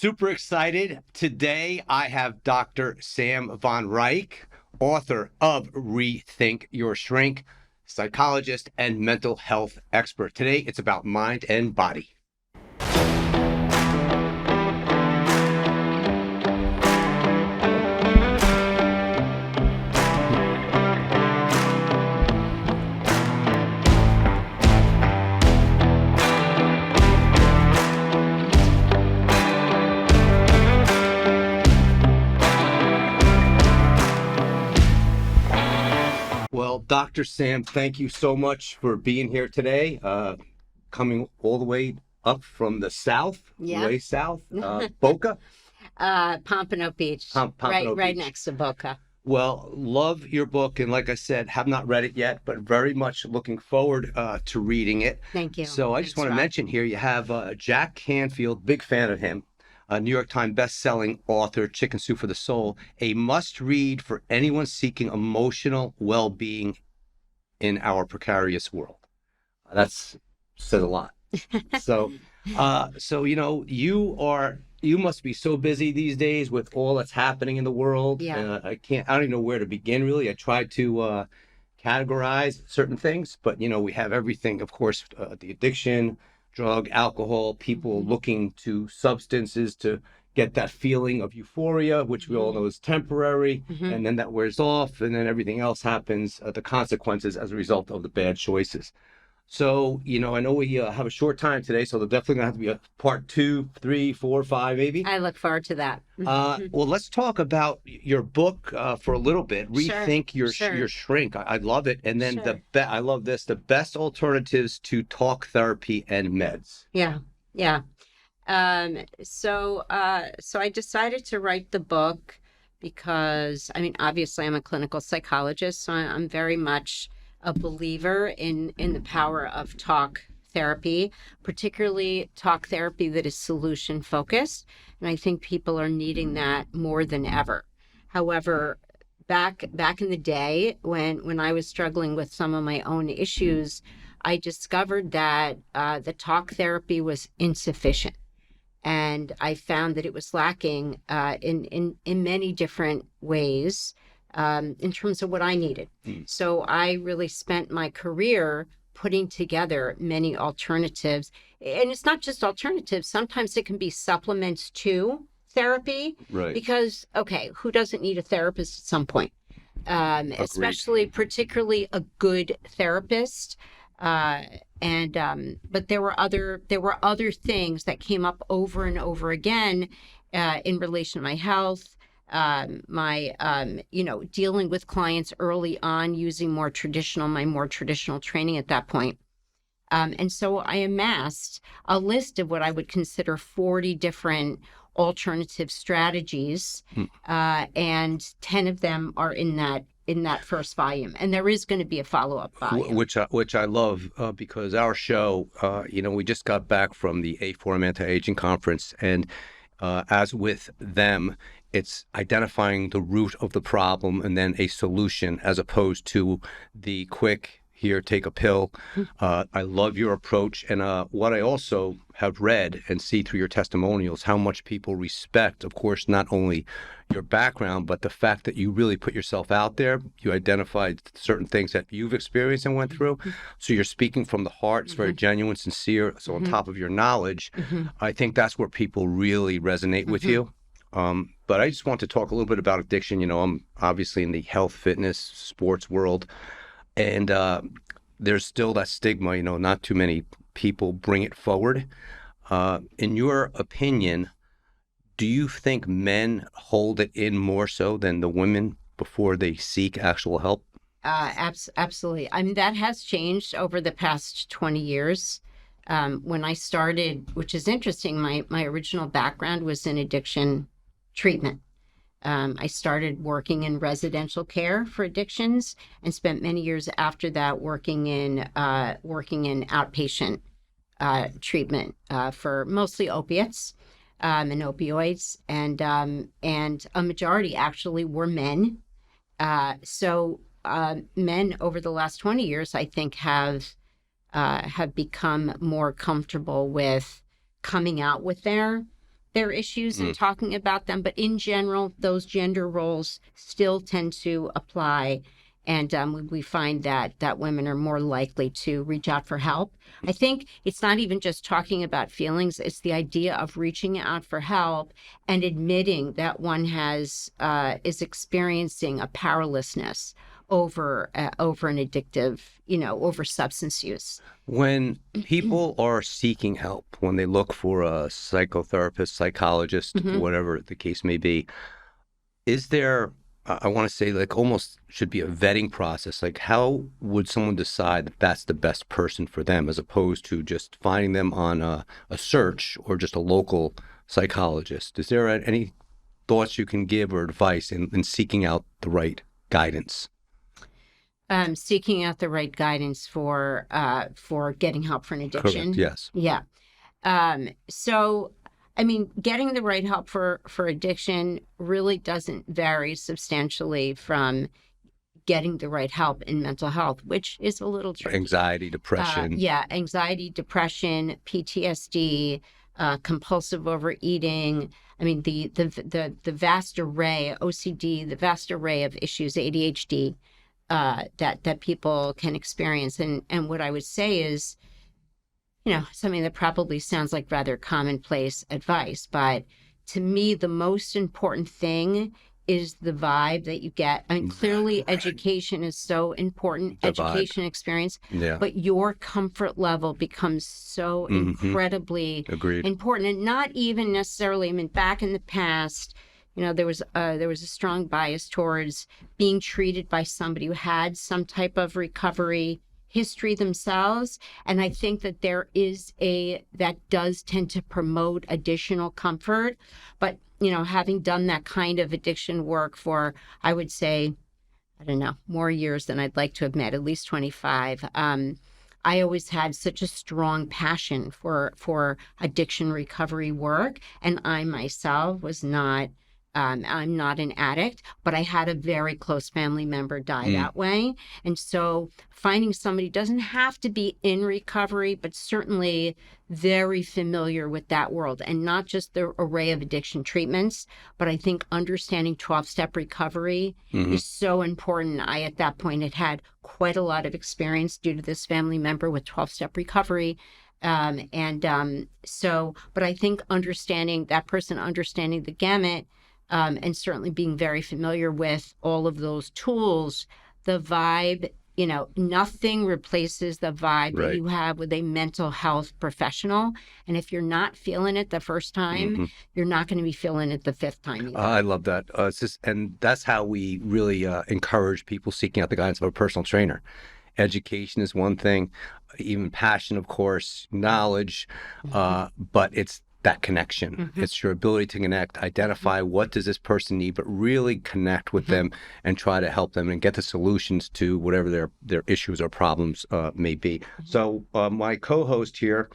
super excited. Today, I have Dr. Sam von Reich, author of Rethink Your Shrink, psychologist and mental health expert. Today, it's about mind and body. Well, Dr. Sam, thank you so much for being here today, coming all the way up from the south, way south, Boca. Pompano Beach, Pompano right Beach. next to Boca. Well, love your book, and like I said, have not read it yet, but very much looking forward to reading it. Thank you. So I just want to mention here, you have Jack Canfield, big fan of him, a New York Times best-selling author, Chicken Soup for the Soul, a must-read for anyone seeking emotional well-being in our precarious world. That's said a lot. So you must be so busy these days with all that's happening in the world. Yeah. I don't even know where to begin, really. I tried to categorize certain things, but, we have everything, of course, the addiction, drug, alcohol, people looking to substances to get that feeling of euphoria, which we all know is temporary, and then that wears off, and then everything else happens, the consequences as a result of the bad choices. So, I know we have a short time today, so there's definitely going to have to be a part 2, 3, 4, 5, maybe. I look forward to that. Well, let's talk about your book for a little bit. Rethink Your Shrink. I love it. And then I love this, the best alternatives to talk therapy and meds. Yeah. So I decided to write the book because, obviously I'm a clinical psychologist, so I'm very much a believer in the power of talk therapy, particularly talk therapy that is solution focused. And I think people are needing that more than ever. However, back in the day when I was struggling with some of my own issues, I discovered that the talk therapy was insufficient. And I found that it was lacking in many different ways. In terms of what I needed. So I really spent my career putting together many alternatives. And it's not just alternatives. Sometimes it can be supplements to therapy. Right. Because, who doesn't need a therapist at some point? Particularly a good therapist. But there were other things that came up over and over again in relation to my health. Dealing with clients early on using my more traditional training at that point. And so I amassed a list of what I would consider 40 different alternative strategies. And 10 of them are in that first volume. And there is going to be a follow-up volume. Which I love because our show, we just got back from the A4M Anti-Aging Conference, and as with them, it's identifying the root of the problem and then a solution as opposed to the quick, here, take a pill. I love your approach. And what I also have read and see through your testimonials, how much people respect, of course, not only your background, but the fact that you really put yourself out there. You identified certain things that you've experienced and went through. So you're speaking from the heart. It's very genuine, sincere. So on top of your knowledge, I think that's where people really resonate with you. But I just want to talk a little bit about addiction. I'm obviously in the health, fitness, sports world, and there's still that stigma, not too many people bring it forward. In your opinion, do you think men hold it in more so than the women before they seek actual help? Absolutely. That has changed over the past 20 years. When I started, which is interesting, my original background was in addiction treatment. I started working in residential care for addictions and spent many years after that working in outpatient treatment for mostly opiates and opioids, and a majority actually were men. So men over the last 20 years, I think, have become more comfortable with coming out with their their issues and talking about them, but in general, those gender roles still tend to apply. And we find that women are more likely to reach out for help. I think it's not even just talking about feelings; it's the idea of reaching out for help and admitting that one is experiencing a powerlessness over an addictive, over substance use. When people are seeking help, when they look for a psychotherapist, psychologist, whatever the case may be, is there, I want to say, like, almost should be a vetting process? Like, how would someone decide that that's the best person for them, as opposed to just finding them on a search or just a local psychologist? Is there any thoughts you can give or advice in seeking out the right guidance? Seeking out the right guidance for getting help for an addiction. Correct. Yes. Yeah. So, I mean, getting the right help for addiction really doesn't vary substantially from getting the right help in mental health, which is a little tricky. Anxiety, depression. Anxiety, depression, PTSD, compulsive overeating. I mean, the vast array, OCD, the vast array of issues, ADHD, that people can experience. And what I would say is, something that probably sounds like rather commonplace advice, but to me, the most important thing is the vibe that you get. I mean, clearly education is so important, The education vibe. experience, Yeah. but your comfort level becomes so incredibly Agreed. important. And not even necessarily, I mean, back in the past, there was a strong bias towards being treated by somebody who had some type of recovery history themselves. And I think that that does tend to promote additional comfort. But, having done that kind of addiction work for, I would say, I don't know, more years than I'd like to admit, at least 25, I always had such a strong passion for addiction recovery work. And I myself was not, I'm not an addict, but I had a very close family member die that way. And so finding somebody doesn't have to be in recovery, but certainly very familiar with that world, and not just the array of addiction treatments, but I think understanding 12-step recovery is so important. I, at that point, had quite a lot of experience due to this family member with 12-step recovery. But I think understanding that person, understanding the gamut, and certainly being very familiar with all of those tools, the vibe, nothing replaces the vibe that you have with a mental health professional. And if you're not feeling it the first time, you're not going to be feeling it the fifth time either. I love that. And that's how we really encourage people seeking out the guidance of a personal trainer. Education is one thing, even passion, of course, knowledge, but it's that connection. It's your ability to connect, identify what does this person need, but really connect with them and try to help them and get the solutions to whatever their issues or problems may be. So my co-host here,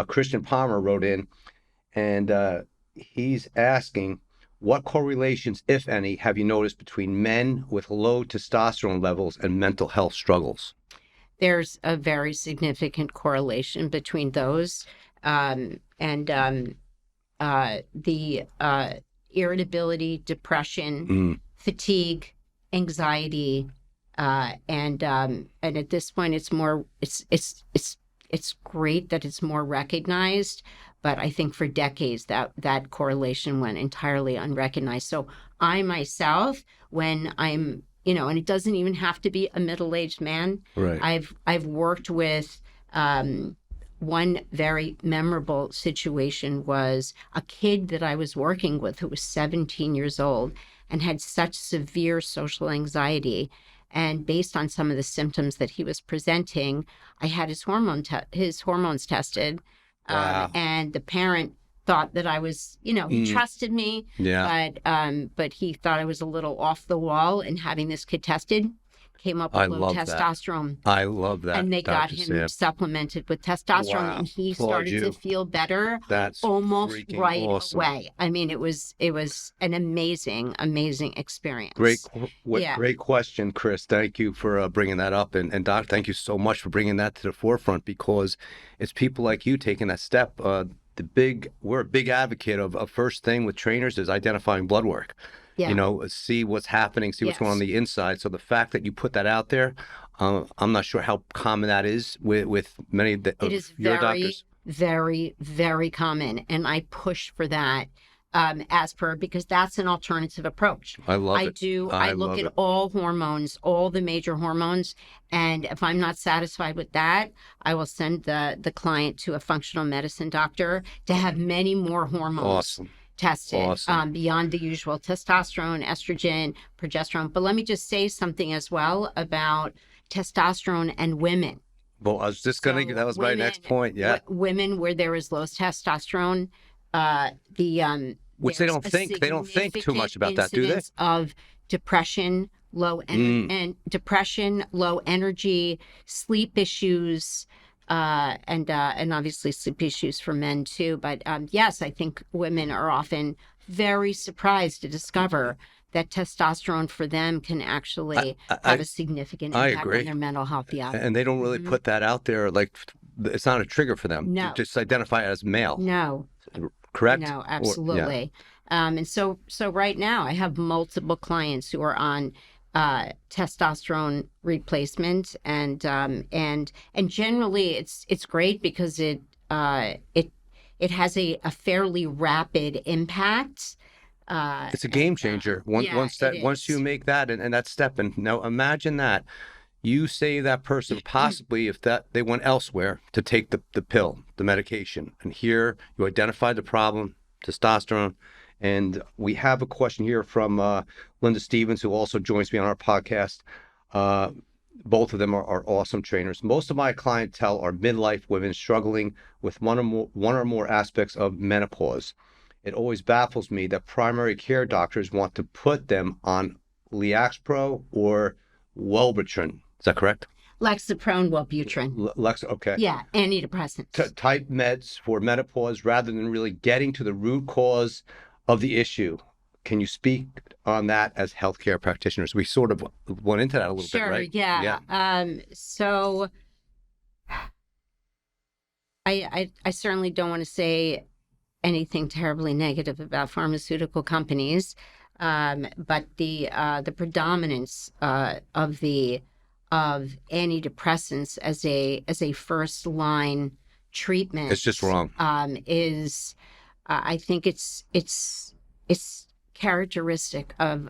Christian Palmer, wrote in, and he's asking, what correlations, if any, have you noticed between men with low testosterone levels and mental health struggles? There's a very significant correlation between those. The irritability, depression, fatigue, anxiety, and at this point, it's great that it's more recognized, but I think for decades that correlation went entirely unrecognized. So I myself, when I'm, and it doesn't even have to be a middle-aged man. Right. I've worked with. One very memorable situation was a kid that I was working with who was 17 years old and had such severe social anxiety. And based on some of the symptoms that he was presenting, I had his hormones tested. Wow. And the parent thought that I was, he trusted me, but he thought I was a little off the wall in having this kid tested. Came up with low testosterone. I love that. And they got him supplemented with testosterone, and he started to feel better. That's almost right awesome. away. I mean, it was an amazing experience. Great question, Chris. Thank you for bringing that up, and Doc, thank you so much for bringing that to the forefront, because it's people like you taking that step we're a big advocate of first thing with trainers is identifying blood work. Yeah. See what's happening, see what's going on Yes. the inside. So the fact that you put that out there, I'm not sure how common that is with many It of is your very, doctors. very, very common. And I push for that because that's an alternative approach. I love it. I I look love at it. all hormones, all the major hormones. And if I'm not satisfied with that, I will send the client to a functional medicine doctor to have many more hormones Awesome. tested Awesome. beyond the usual testosterone, estrogen, progesterone. But let me just say something as well about testosterone and women. Well, I was just gonna. So That was my next point. Yeah, women where there is low testosterone, which they there's don't a think. They don't think too significant much about that, do they? incidence of depression, Mm. low energy, sleep issues, and obviously sleep issues for men too. But yes, I think women are often very surprised to discover that testosterone for them can I, actually have I a significant I impact on agree, their mental health. Yeah. and they don't really Hmm. put that out there. Like it's not a trigger for them. They No, just identify it as male. no, Correct? no, Or yeah. absolutely. And so right now I have multiple clients who are on testosterone replacement, and generally it's great because it has a fairly rapid impact. It's a game And changer. Yeah, it Once you is. make that and that step, and now imagine that you save that person possibly if that they went elsewhere to take the pill, the medication, and here you identify the problem, testosterone. And we have a question here from Linda Stevens, who also joins me on our podcast. Uh, Both of them are awesome trainers. Most of my clientele are midlife women struggling with one or more aspects of menopause. It always baffles me that primary care doctors want to put them on Liaxpro or Wellbutrin. Is that correct? Lexapro, Wellbutrin. Lex, okay. Yeah, antidepressants. Type meds for menopause rather than really getting to the root cause of the issue. Can you speak on that as healthcare practitioners? We sort of went into that a little bit, Sure, right? yeah. So I certainly don't want to say anything terribly negative about pharmaceutical companies, but the predominance of antidepressants as a first line It's just treatment wrong. is I think it's characteristic of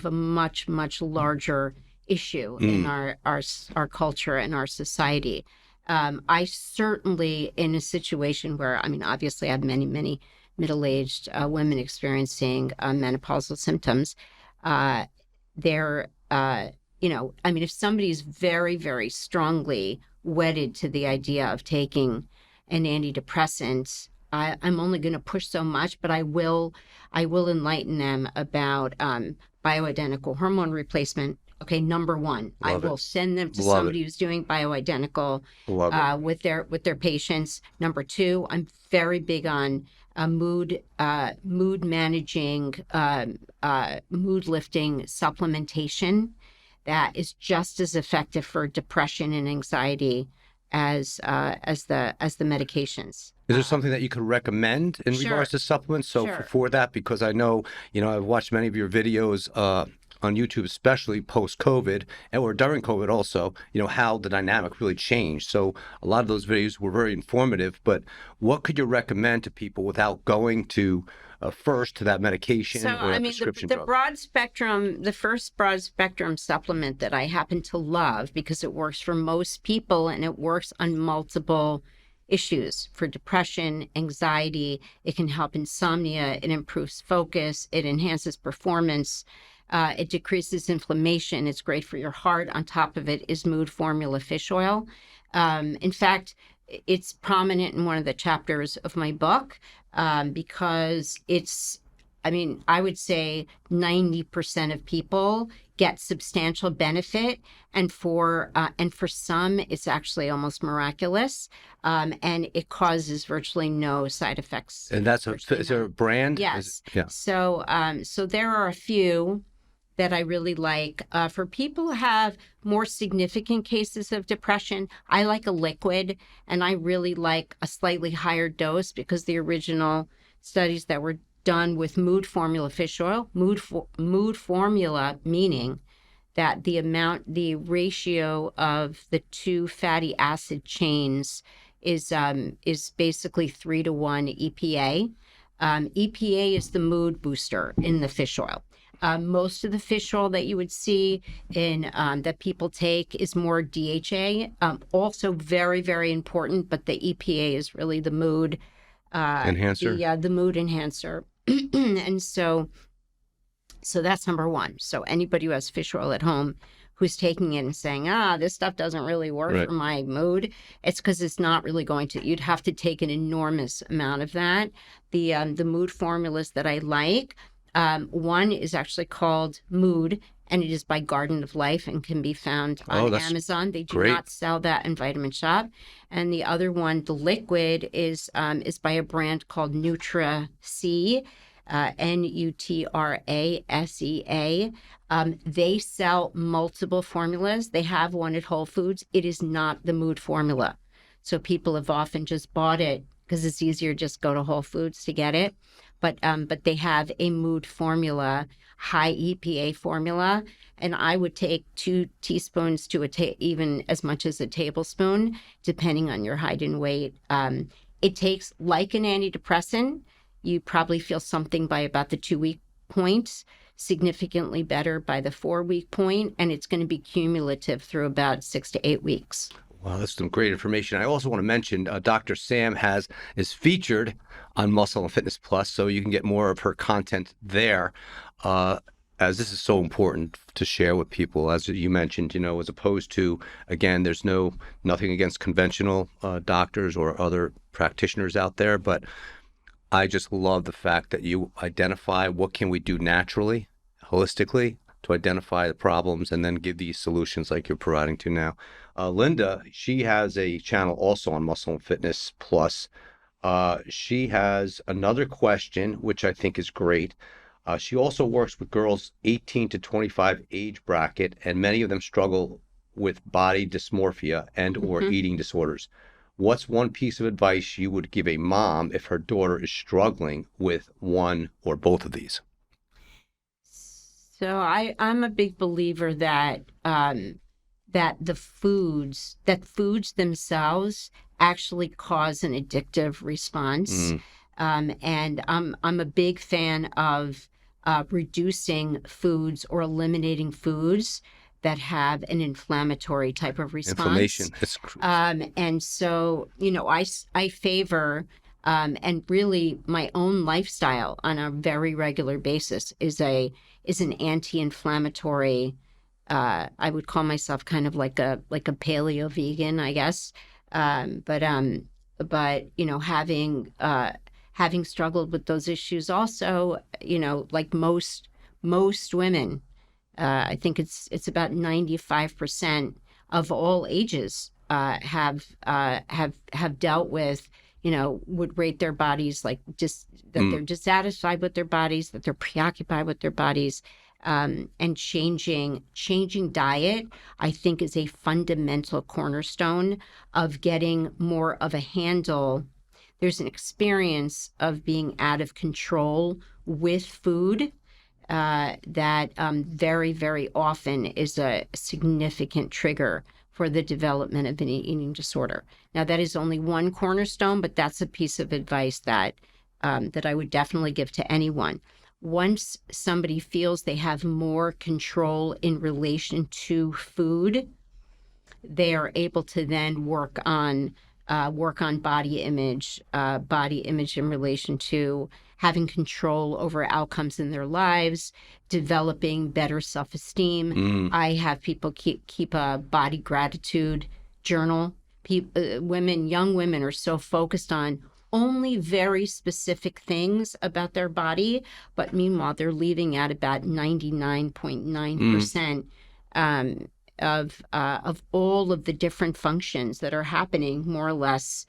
a much larger issue in Mm. our culture and our society. I certainly, in a situation where, I mean, obviously I have many middle-aged women experiencing menopausal symptoms. Uh, they're, I mean, if somebody's very strongly wedded to the idea of taking an antidepressant, I'm only going to push so much, but I will enlighten them about bioidentical hormone replacement. Okay, number one, I Love it. will send them to Love it. somebody who's doing bioidentical Love it. with their patients. Number two, I'm very big on mood managing, mood lifting supplementation that is just as effective for depression and anxiety as the medications. Is there something that you could recommend in Sure, regards to supplements? So sure. for that, because I know, I've watched many of your videos on YouTube, especially post-COVID or during COVID also, how the dynamic really changed. So a lot of those videos were very informative, but what could you recommend to people without going to first to that medication So, or I that mean, prescription the drug? broad spectrum, the first broad spectrum supplement that I happen to love because it works for most people and it works on multiple issues for depression, anxiety. It can help insomnia. It improves focus. It enhances performance. It decreases inflammation. It's great for your heart. On top of it is Mood Formula fish oil. In fact, it's prominent in one of the chapters of my book because I mean, I would say 90% of people get substantial benefit, and for some, it's actually almost miraculous, and it causes virtually no side effects. And is there Virtually a none. brand? Yes. Yeah. So there are a few that I really like. For people who have more significant cases of depression, I like a liquid, and I really like a slightly higher dose because the original studies that were done with mood formula fish oil, mood formula meaning that the ratio of the two fatty acid chains is basically 3 to 1 EPA. EPA is the mood booster in the fish oil. Most of the fish oil that you would see in that people take is more DHA. Also very, very important, but the EPA is really the mood Enhancer. the mood enhancer. And so that's number one. So anybody who has fish oil at home who's taking it and saying, this stuff doesn't really work Right. for my mood, it's because it's not really going to. You'd have to take an enormous amount of that. The mood formulas that I like, one is actually called Mood, and it is by Garden of Life and can be found on That's Amazon. They do great. not sell that in Vitamin Shop. And the other one, the liquid, is by a brand called Nutra C. Nutrasea. They sell multiple formulas. They have one at Whole Foods. It is not the mood formula. So people have often just bought it because it's easier just go to Whole Foods to get it. But they have a mood formula, high EPA formula, and I would take 2 teaspoons to even as much as a tablespoon, depending on your height and weight. It takes like an antidepressant. You probably feel something by about the 2-week point, significantly better by the 4-week point, and it's going to be cumulative through about 6 to 8 weeks. Wow, that's some great information. I also want to mention Dr. Sam is featured on Muscle and Fitness Plus, so you can get more of her content there. As this is so important to share with people, as you mentioned, as opposed to, again, there's nothing against conventional doctors or other practitioners out there, but I just love the fact that you identify what can we do naturally, holistically, to identify the problems and then give these solutions like you're providing to now. Linda, she has a channel also on Muscle and Fitness Plus. She has another question, which I think is great. She also works with girls 18 to 25 age bracket, and many of them struggle with body dysmorphia and or eating disorders. What's one piece of advice you would give a mom if her daughter is struggling with one or both of these? So I'm a big believer that foods themselves actually cause an addictive response. And I'm a big fan of reducing foods or eliminating foods that have an inflammatory type of response. Inflammation. And so, I favor, and really my own lifestyle on a very regular basis is an anti-inflammatory. I would call myself kind of like a paleo vegan, I guess. But having struggled with those issues also, like most women. I think it's about 95% of all ages have dealt with, would rate their bodies like just that they're dissatisfied with their bodies, that they're preoccupied with their bodies, and changing diet, I think, is a fundamental cornerstone of getting more of a handle. There's an experience of being out of control with food that very, very often is a significant trigger for the development of an eating disorder. Now, that is only one cornerstone, but that's a piece of advice that I would definitely give to anyone. Once somebody feels they have more control in relation to food, they are able to then work on body image in relation to having control over outcomes in their lives, developing better self-esteem. I have people keep a body gratitude journal. Young women are so focused on only very specific things about their body, but meanwhile they're leaving out about 99.9% of all of the different functions that are happening more or less,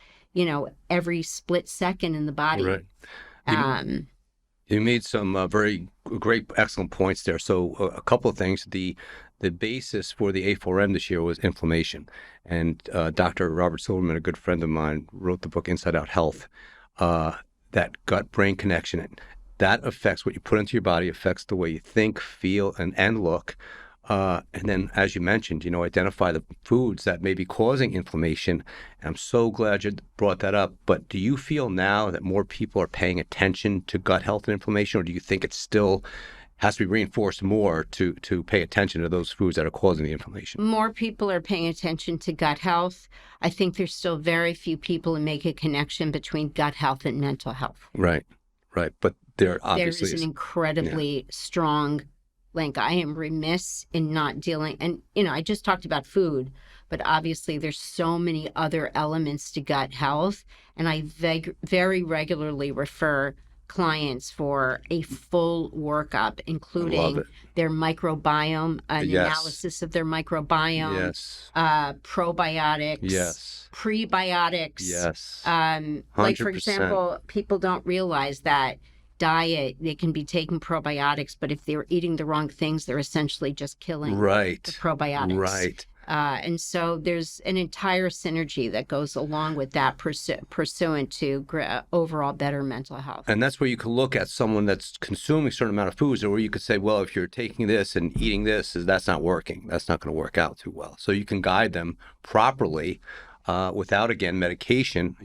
every split second in the body. Right. You made some very great, excellent points there. So a couple of things. The basis for the A4M this year was inflammation, and Dr. Robert Silverman, a good friend of mine, wrote the book Inside Out Health. That gut-brain connection, that affects what you put into your body, affects the way you think, feel, and look. And then, as you mentioned, identify the foods that may be causing inflammation. And I'm so glad you brought that up. But do you feel now that more people are paying attention to gut health and inflammation, or do you think it still has to be reinforced more to pay attention to those foods that are causing the inflammation? More people are paying attention to gut health. I think there's still very few people who make a connection between gut health and mental health. Right. But there obviously is an incredibly strong link. I am remiss in not dealing, and I just talked about food, but obviously there's so many other elements to gut health, and I very regularly refer clients for a full workup, including their microbiome, analysis of their microbiome, probiotics, prebiotics. Like, for example, people don't realize that diet, they can be taking probiotics, but if they're eating the wrong things, they're essentially just killing the probiotics. Right. And so there's an entire synergy that goes along with that pursuant to overall better mental health. And that's where you can look at someone that's consuming a certain amount of foods, or where you could say, well, if you're taking this and eating this, that's not working. That's not going to work out too well. So you can guide them properly without, again, medication,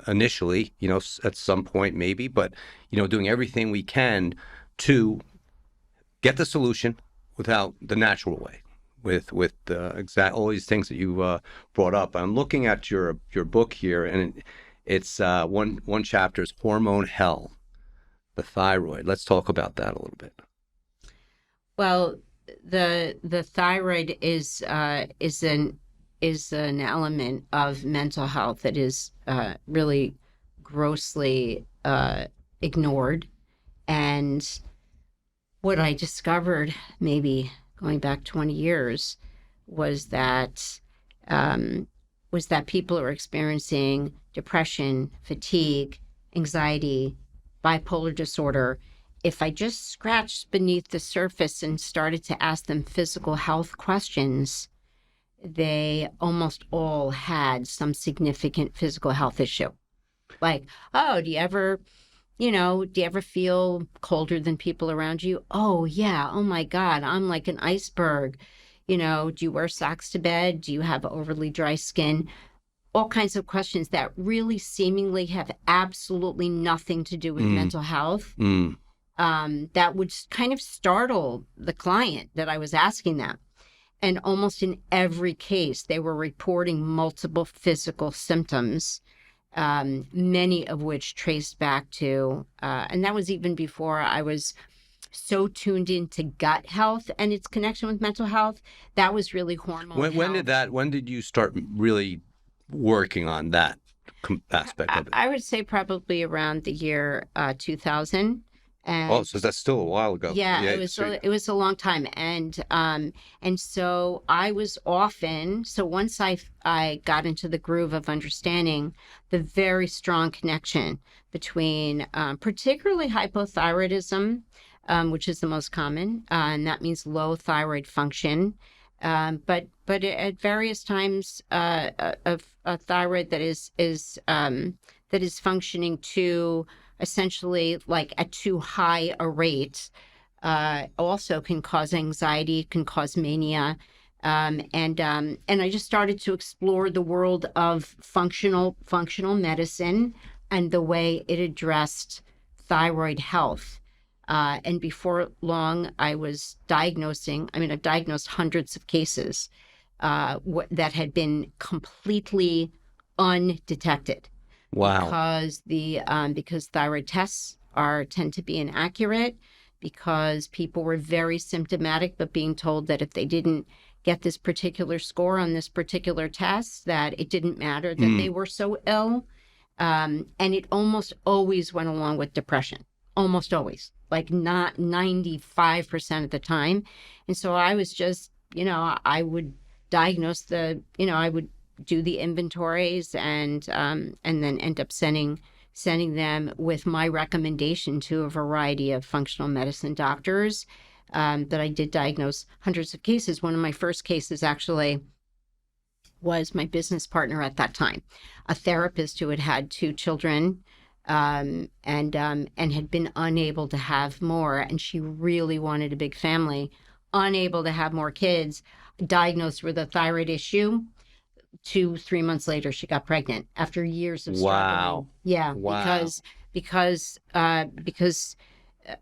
initially, at some point maybe, but, doing everything we can to get the solution without the natural way. With all these things that you brought up. I'm looking at your book here, and it's one chapter is Hormone Hell, the thyroid. Let's talk about that a little bit. Well, the thyroid is an element of mental health that is really grossly ignored, and what I discovered maybe going back 20 years was that people are experiencing depression, fatigue, anxiety, bipolar disorder. If I just scratched beneath the surface and started to ask them physical health questions, they almost all had some significant physical health issue. Like, oh, do you ever feel colder than people around you? Oh, yeah. Oh, my God. I'm like an iceberg. Do you wear socks to bed? Do you have overly dry skin? All kinds of questions that really seemingly have absolutely nothing to do with mental health. That would kind of startle the client that I was asking them. And almost in every case, they were reporting multiple physical symptoms, many of which traced back to, and that was even before I was so tuned into gut health and its connection with mental health. That was really hormone health. When did you start really working on that aspect of it? I would say probably around the year 2000. And so that's still a while ago. Yeah, it was a long time, and so I was often, so once I got into the groove of understanding the very strong connection between particularly hypothyroidism, which is the most common, and that means low thyroid function, but at various times of a thyroid that is functioning to essentially like at too high a rate, also can cause anxiety, can cause mania. And I just started to explore the world of functional medicine and the way it addressed thyroid health. And before long, I've diagnosed hundreds of cases that had been completely undetected. Wow. Because thyroid tests tend to be inaccurate, because people were very symptomatic, but being told that if they didn't get this particular score on this particular test, that it didn't matter that they were so ill. And it almost always went along with depression, almost always, like not 95% of the time. And so I was just, I would diagnose I would do the inventories and then end up sending sending them with my recommendation to a variety of functional medicine doctors that I did diagnose hundreds of cases. One of my first cases actually was my business partner at that time, a therapist who had had 2 children and had been unable to have more, and she really wanted a big family, unable to have more kids, diagnosed with a thyroid issue. 2-3 months later, she got pregnant after years of struggling. Wow. Yeah, Wow. because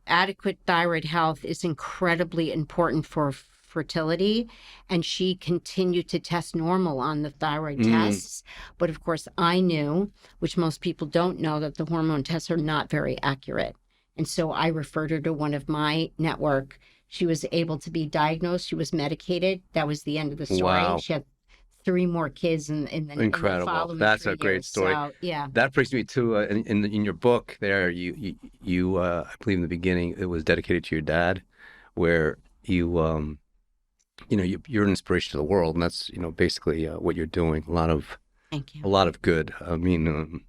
adequate thyroid health is incredibly important for fertility, and she continued to test normal on the thyroid tests. But of course, I knew, which most people don't know, that the hormone tests are not very accurate. And so I referred her to one of my network. She was able to be diagnosed. She was medicated. That was the end of the story. Wow. She had 3 more kids in the Incredible. following That's 3 a great years. story. So, yeah. That brings me to in your book there, you I believe in the beginning it was dedicated to your dad, where you're an inspiration to the world, and that's basically what you're doing. Thank you. A lot of good. I mean,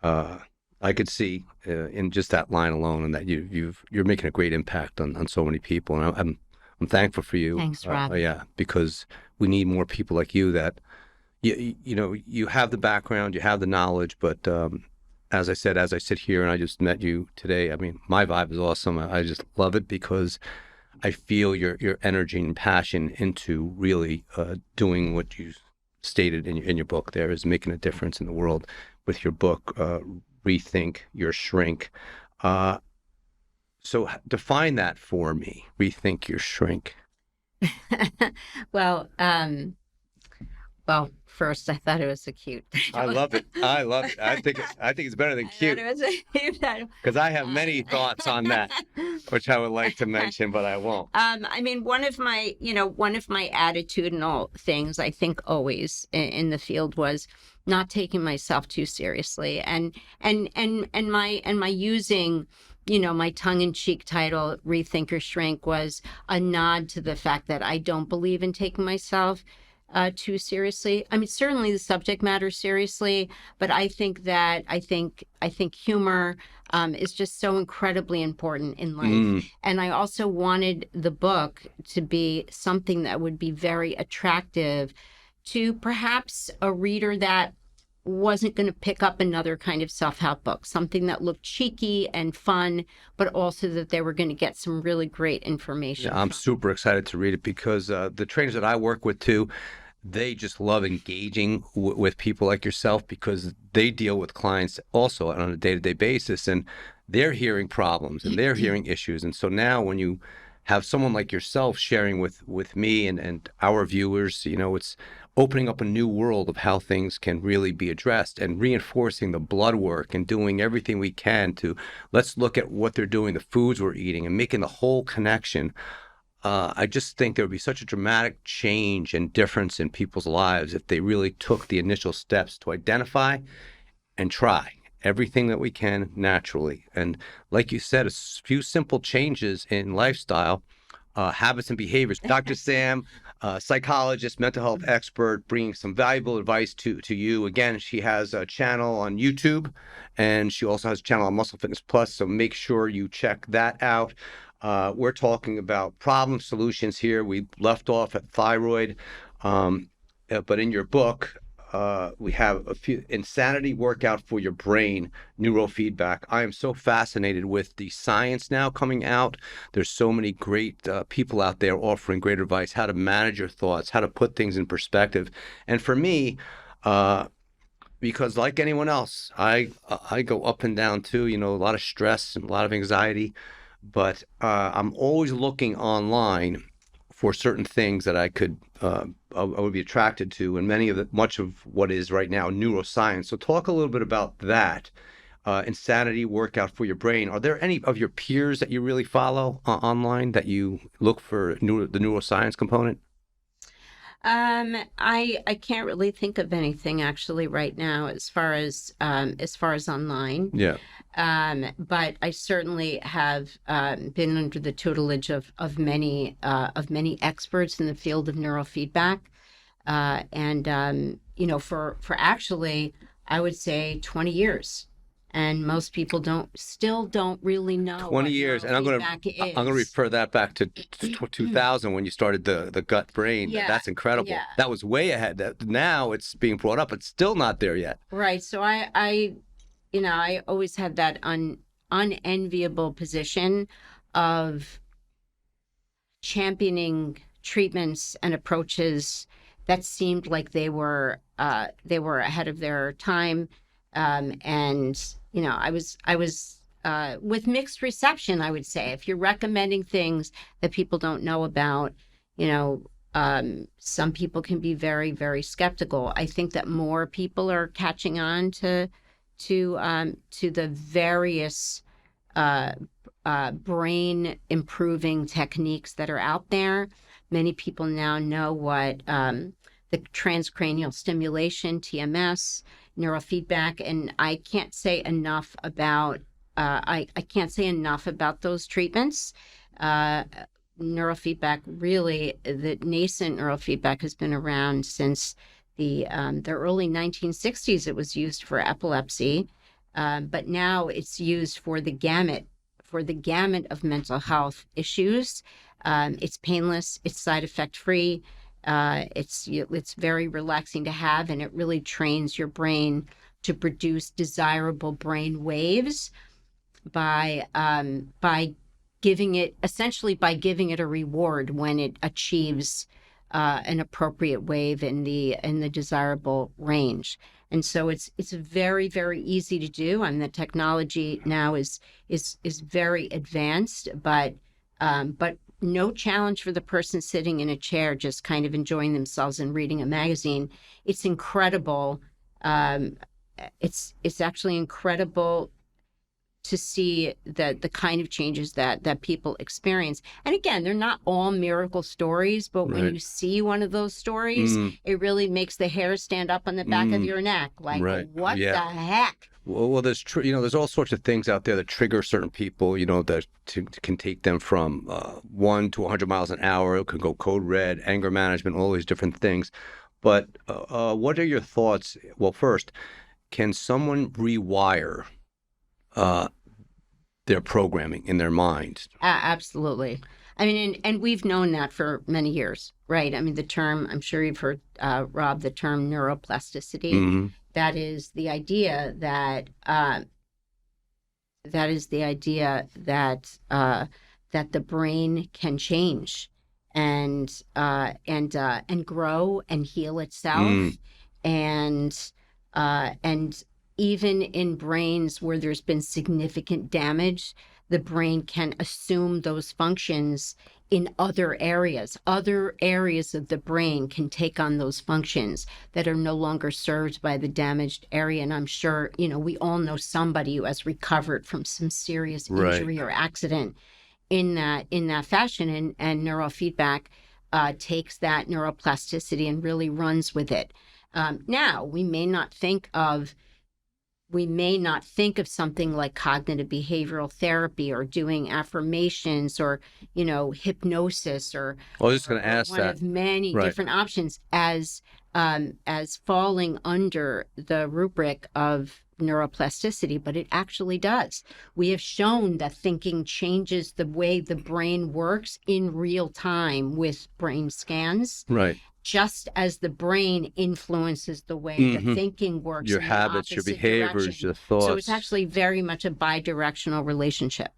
I could see in just that line alone, and that you're making a great impact on so many people, and I'm thankful for you. Thanks, Rob. Yeah, because we need more people like you that you have the background, you have the knowledge, but as I said, as I sit here and I just met you today, I mean, my vibe is awesome. I just love it because I feel your energy and passion into really doing what you stated in your book. There is making a difference in the world with your book, Rethink Your Shrink. So define that for me. Rethink Your Shrink. Well, first I thought it was so cute. I love it. I love it. I think it's better than cute, because I have many thoughts on that, which I would like to mention, but I won't. I mean, one of my attitudinal things, I think, always in the field was not taking myself too seriously, and my using, my tongue-in-cheek title, Rethink or Shrink, was a nod to the fact that I don't believe in taking myself too seriously. I mean, certainly the subject matter seriously, but I think humor is just so incredibly important in life. And I also wanted the book to be something that would be very attractive to perhaps a reader that wasn't going to pick up another kind of self-help book, something that looked cheeky and fun, but also that they were going to get some really great information. Yeah, I'm super excited to read it, because the trainers that I work with too, they just love engaging with people like yourself, because they deal with clients also on a day-to-day basis, and they're hearing problems and they're hearing issues. And so now when you have someone like yourself sharing with me and our viewers, it's opening up a new world of how things can really be addressed, and reinforcing the blood work and doing everything we can to let's look at what they're doing, the foods we're eating, and making the whole connection. I just think there would be such a dramatic change and difference in people's lives if they really took the initial steps to identify and try everything that we can naturally. And like you said, a few simple changes in lifestyle, habits and behaviors. Dr. Sam, psychologist, mental health expert, bringing some valuable advice to you. Again, she has a channel on YouTube, and she also has a channel on Muscle Fitness Plus, so make sure you check that out. We're talking about problem solutions here. We left off at thyroid, but in your book, we have a few: insanity workout for your brain, neurofeedback. I am so fascinated with the science now coming out. There's so many great people out there offering great advice, how to manage your thoughts, how to put things in perspective. And for me, because like anyone else, I go up and down too, a lot of stress and a lot of anxiety, but I'm always looking online for certain things that I would be attracted to, and much of what is right now neuroscience. So talk a little bit about that. Insanity workout for your brain. Are there any of your peers that you really follow online that you look for the neuroscience component? I can't really think of anything actually right now as far as online. Yeah. But I certainly have been under the tutelage of many experts in the field of neurofeedback, and for actually, I would say 20 years. Mm-hmm. most people still don't really know 20 what years, and neurofeedback I'm going to is. refer that back to 2000 when you started the gut brain. Yeah, That's incredible. yeah, That was way ahead. Now it's being brought up. It's still not there yet. right. So I always had that unenviable position of championing treatments and approaches that seemed like they were ahead of their time, and I was with mixed reception. I would say if you're recommending things that people don't know about, you know. Some people can be very, very skeptical. I think that more people are catching on to the various uh, brain improving techniques that are out there. Many people now know what the transcranial stimulation, TMS, neurofeedback, and I can't say enough about I can't say enough about those treatments. Uh, Neurofeedback, really, the nascent neurofeedback has been around since the early 1960s. It was used for epilepsy, but now it's used for the gamut of mental health issues. It's painless, it's side effect free, it's very relaxing to have, and it really trains your brain to produce desirable brain waves by giving it a reward when it achieves an appropriate wave in the desirable range. And so it's very, very easy to do, and the technology now is very advanced, but no challenge for the person sitting in a chair just kind of enjoying themselves and reading a magazine. It's incredible. um, it's actually incredible to see the kind of changes that people experience. And again, they're not all miracle stories, but when you see one of those stories, it really makes the hair stand up on the back of your neck. Like, what the heck? Well, there's all sorts of things out there that trigger certain people, that can take them from 1 to 100 miles an hour. It could go code red, anger management, all these different things. But what are your thoughts? Well, first, can someone rewire their programming in their mind? Absolutely. I mean, and we've known that for many years, right? I mean, the term, I'm sure you've heard, Rob, the term neuroplasticity. Mm-hmm. That is the idea that the brain can change and grow and heal itself, and even in brains where there's been significant damage, the brain can assume those functions in other areas. Other areas of the brain can take on those functions that are no longer served by the damaged area. And I'm sure, we all know somebody who has recovered from some serious injury or accident in that fashion. And neurofeedback takes that neuroplasticity and really runs with it. Now, we may not think of something like cognitive behavioral therapy or doing affirmations or, hypnosis or I was just going to ask one that. of many different options as falling under the rubric of neuroplasticity, but it actually does. We have shown that thinking changes the way the brain works in real time with brain scans. Right. Just as the brain influences the way the thinking works, your habits, your behaviors, your thoughts. So it's actually very much a bi-directional relationship.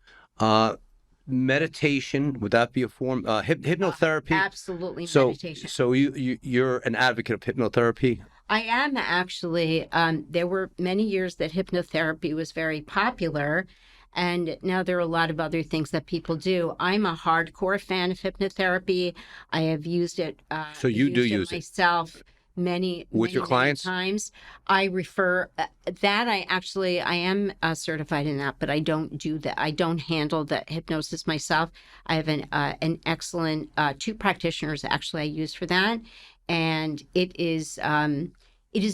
Meditation, would that be a form? Hypnotherapy? Absolutely, meditation. So you're an advocate of hypnotherapy? I am actually. There were many years that hypnotherapy was very popular, and now there are a lot of other things that people do. I'm a hardcore fan of hypnotherapy. I have used it. So you do use it myself many your clients? times. I refer that I am certified in that, but I don't do that. I don't handle the hypnosis myself. I have an excellent two practitioners actually I use for that, and it is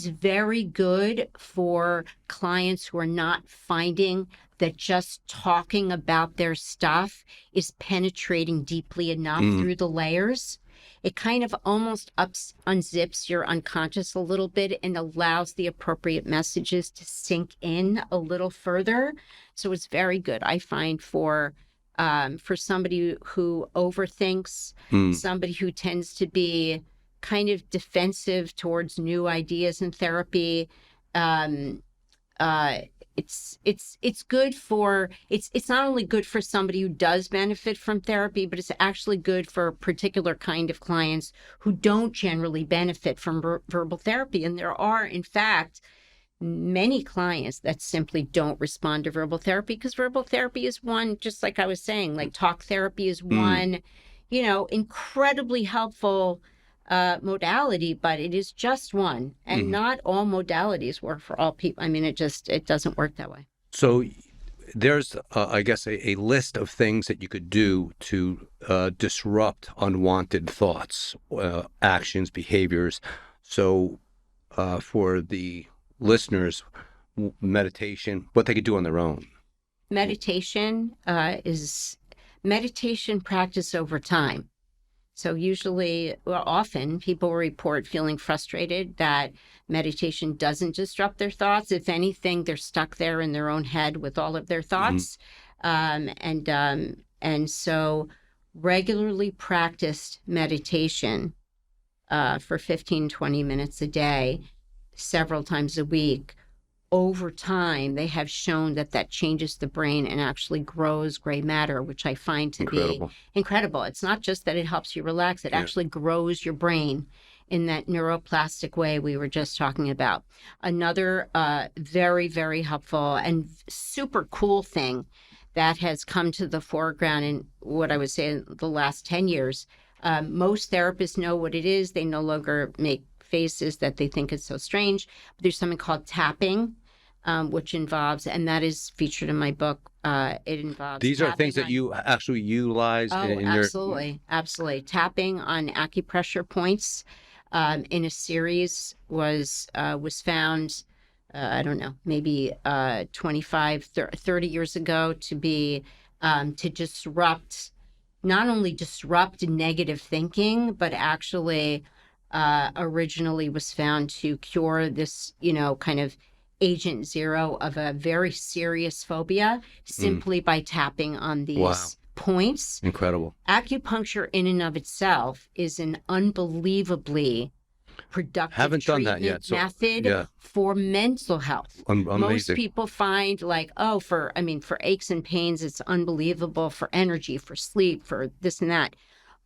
very good for clients who are not finding that just talking about their stuff is penetrating deeply enough through the layers. it kind of almost unzips your unconscious a little bit and allows the appropriate messages to sink in a little further. So it's very good, I find, for somebody who overthinks, somebody who tends to be kind of defensive towards new ideas in therapy. It's good for, it's not only good for somebody who does benefit from therapy, but it's actually good for a particular kind of clients who don't generally benefit from verbal therapy. And there are, in fact, many clients that simply don't respond to verbal therapy, because verbal therapy is one, just like I was saying, like talk therapy is one, incredibly helpful modality, but it is just one, and not all modalities work for all people. I mean, it doesn't work that way. So there's, I guess, a list of things that you could do to disrupt unwanted thoughts, actions, behaviors. So for the listeners, meditation, what they could do on their own. Meditation is meditation practice over time. So usually, well, often people report feeling frustrated that meditation doesn't disrupt their thoughts. If anything, they're stuck there in their own head with all of their thoughts. And so regularly practiced meditation for 15, 20 minutes a day, several times a week, over time, they have shown that changes the brain and actually grows gray matter, which I find to be incredible. It's not just that it helps you relax, it actually grows your brain in that neuroplastic way we were just talking about. Another very, very helpful and super cool thing that has come to the foreground in what I would say in the last 10 years, most therapists know what it is. They no longer make faces that they think is so strange. But there's something called tapping, which involves, and that is featured in my book. It involves. These are things that you actually utilize in your. Absolutely. Tapping on acupressure points in a series was found, I don't know, maybe 25, 30 years ago to be to disrupt, not only disrupt negative thinking, but actually originally was found to cure this, kind of agent zero of a very serious phobia simply by tapping on these points. Incredible. Acupuncture in and of itself is an unbelievably productive treatment method for mental health. Amazing. Most people find for aches and pains, it's unbelievable, for energy, for sleep, for this and that.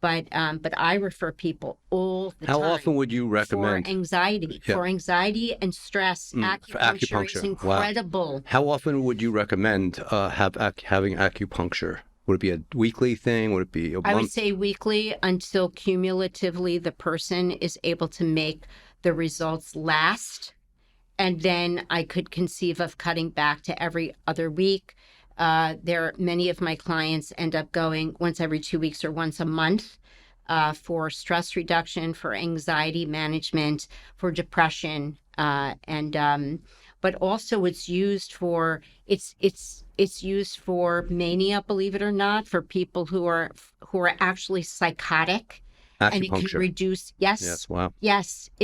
But I refer people all the time. How often would you recommend? For anxiety and stress, acupuncture is incredible. Wow. How often would you recommend having acupuncture? Would it be a weekly thing? Would it be a month? I would say weekly until cumulatively the person is able to make the results last. And then I could conceive of cutting back to every other week. Many of my clients end up going once every 2 weeks or once a month for stress reduction, for anxiety management, for depression, but also it's used for mania, believe it or not, for people who are actually psychotic. And it can reduce, it's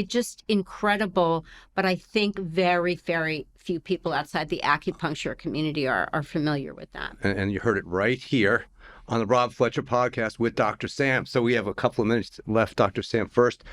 just incredible. But I think very, very few people outside the acupuncture community are familiar with that. And you heard it right here on the Rob Fletcher podcast with Dr. Sam. So we have a couple of minutes left. Dr. Sam, first,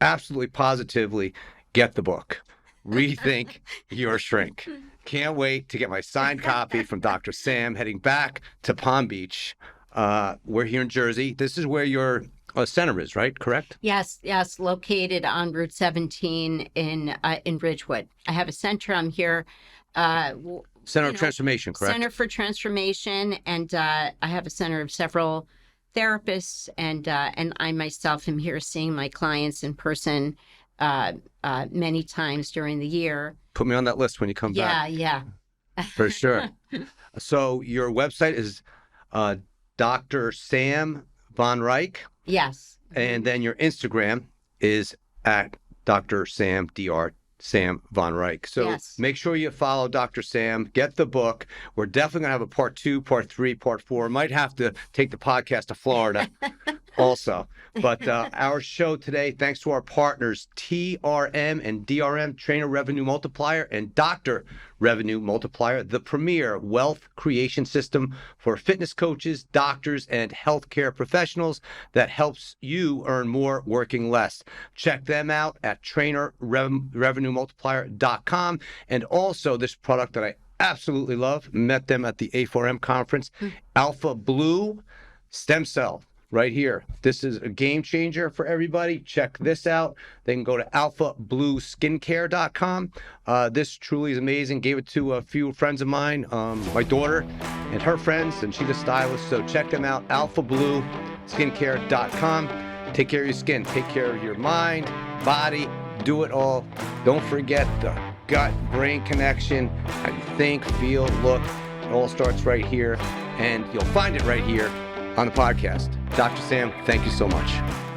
absolutely positively get the book, Rethink Your Shrink. Can't wait to get my signed copy from Dr. Sam, heading back to Palm Beach. We're here in Jersey. This is where your center is, right? Correct? Yes. Located on Route 17 in Ridgewood. I have a center. I'm here. Center of Transformation, correct? Center for Transformation, and I have a center of several therapists, and I myself am here seeing my clients in person many times during the year. Put me on that list when you come back. Yeah. For sure. So your website is Dr. Sam Von Reich. Yes. And then your Instagram is at Dr. Sam, Dr. Sam Von Reich. So make sure you follow Dr. Sam, get the book. We're definitely going to have a part 2, part 3, part 4. Might have to take the podcast to Florida also. But our show today, thanks to our partners, TRM and DRM, Trainer Revenue Multiplier, and Dr. Revenue Multiplier, the premier wealth creation system for fitness coaches, doctors, and healthcare professionals that helps you earn more working less. Check them out at trainerrevenuemultiplier.com. And also this product that I absolutely love, met them at the A4M conference, Alpha Blue Stem Cell. Right here. This is a game changer for everybody. Check this out. They can go to alphablueskincare.com. This truly is amazing. Gave it to a few friends of mine, my daughter and her friends, and she's a stylist. So check them out, alphablueskincare.com. Take care of your skin. Take care of your mind, body. Do it all. Don't forget the gut-brain connection. How you think, feel, look. It all starts right here. And you'll find it right here on the podcast. Dr. Sam, thank you so much.